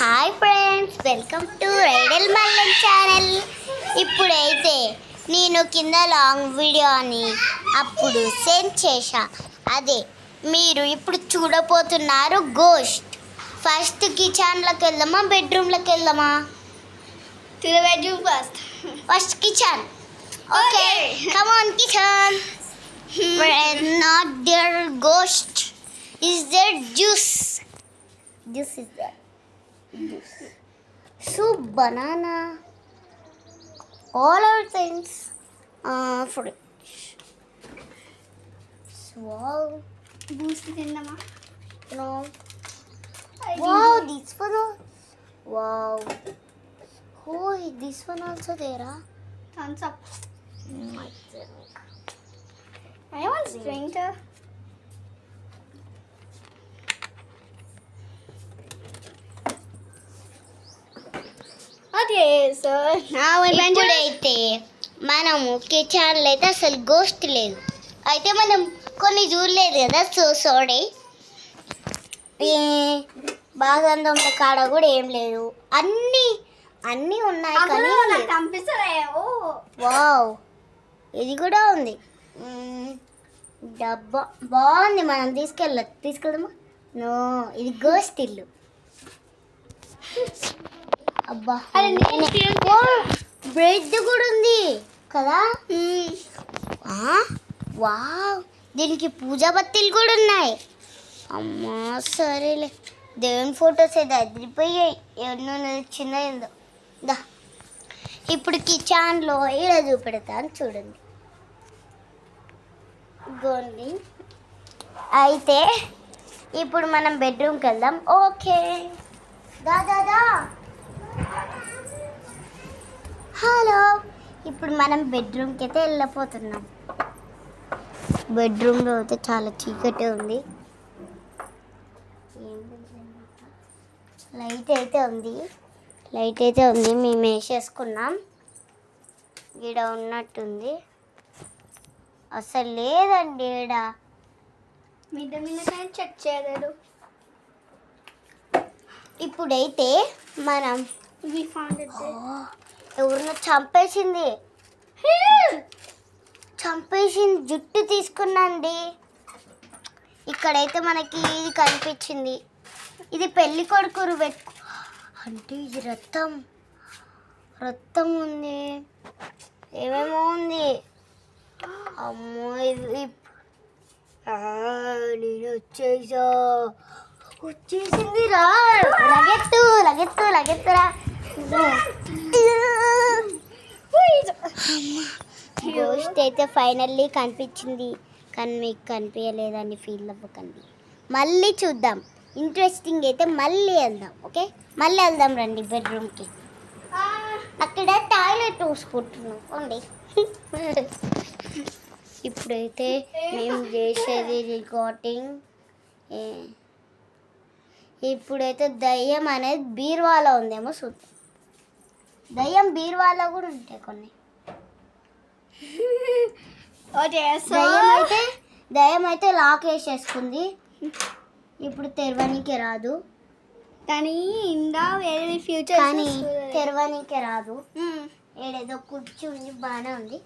Hi friends, welcome to రైడల్ మల్లన్ channel. ఇప్పుడైతే నేను కింద లాంగ్ వీడియో అని అప్పుడు సెండ్ చేశా. అదే మీరు ఇప్పుడు చూడబోతున్నారు గోస్ట్. ఫస్ట్ కిచెన్లోకి వెళ్దామా, బెడ్రూమ్లోకి వెళ్దామా? To the bedroom first. First kitchen. Okay, come on kitchen. Not there ghost. Is there juice? Juice is there. Juice. Soup, banana. All our things. Fridge. Wow. Boost తిందామా? No. Wow, this one. Wow. Oh, this one also there, huh? Thumbs up. I think. I want stranger. Okay, so now we went to ఇప్పుడైతే మనము కిచెన్లో అయితే అసలు ghost లేదు. అయితే మనం కొన్ని చూడలేదు కదా, సో సారీ. బాగంధం కాడ కూడా ఏం లేదు, అన్నీ ఉన్నాయి కానీ కనిపిస్తాయేమో. వావ్, ఇది కూడా ఉంది. డబ్బా బాగుంది, మనం తీసుకెళ్దామా? నో, ఇది గోస్ట్ ఇల్లు. అబ్బా, బ్రెడ్ కూడా ఉంది కదా. వావ్, దీనికి పూజా బత్తీలు కూడా ఉన్నాయి. అమ్మా సరేలే, దేవుని ఫొటోస్ అయితే అదిరిపోయాయి. ఎన్నో చిన్నదో దా. ఇప్పుడు కిచెన్లో ఇలా చూపెడతాను చూడండి. గోండి. అయితే ఇప్పుడు మనం బెడ్రూమ్కి వెళ్దాం. ఓకే, దా. హలో, ఇప్పుడు మనం బెడ్రూమ్కి అయితే వెళ్ళిపోతున్నాం. బెడ్రూమ్లో అయితే చాలా చీకటి ఉంది. లైట్ అయితే ఉంది, మేము వేసేసుకున్నాం. ఈడ ఉన్నట్టుంది, అసలు లేదండి ఈడ. మీద చెక్ చేయలేదు. ఇప్పుడైతే మనం We found it. ఎవరినో చంపేసింది, జుట్టు తీసుకున్నాండి. ఇక్కడైతే మనకి ఇది కనిపించింది. ఇది పెళ్లి కొడుకురు అంటే ఇది రక్తం ఉంది, ఏమేమో ఉంది. అమ్మో, ఇది నేను వచ్చేసింది రా. లగెత్తురా. గోస్ట్ అయితే ఫైనల్లీ కనిపించింది, కానీ మీకు కనిపించలేదని ఫీల్ అవ్వకండి. మళ్ళీ చూద్దాం, ఇంట్రెస్టింగ్ అయితే మళ్ళీ వెళ్దాం. ఓకే, మళ్ళీ వెళ్దాం రండి బెడ్రూమ్కి. అక్కడ టాయిలెట్ చూసుకుంటున్నాం అండి. ఇప్పుడైతే మేము చేసేది రికార్డింగ్. ఇప్పుడైతే దయ్యం అనేది బీరువాలో ఉందేమో చూద్దాం. దయ్యం బీరువాలో కూడా ఉంటాయి కొన్ని. దయ్యం అయితే లాక్ వేసేసుకుంది, ఇప్పుడు తెరవనీకే రాదు. కానీ ఇందా వేరే ఫ్యూచర్ కానీ తెరవనీకే రాదు. ఏడేదో కూర్చుంది, బాగానే ఉంది.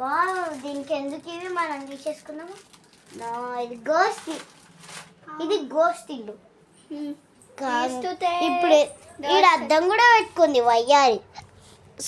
వా, దీనికి ఎందుకు ఇవి మనం తీసేసుకున్నాము? ఇది గోస్ట్ ఇల్లు. ఇప్పుడు ఈడ అద్దం కూడా పెట్టుకుంది వయ్యారి.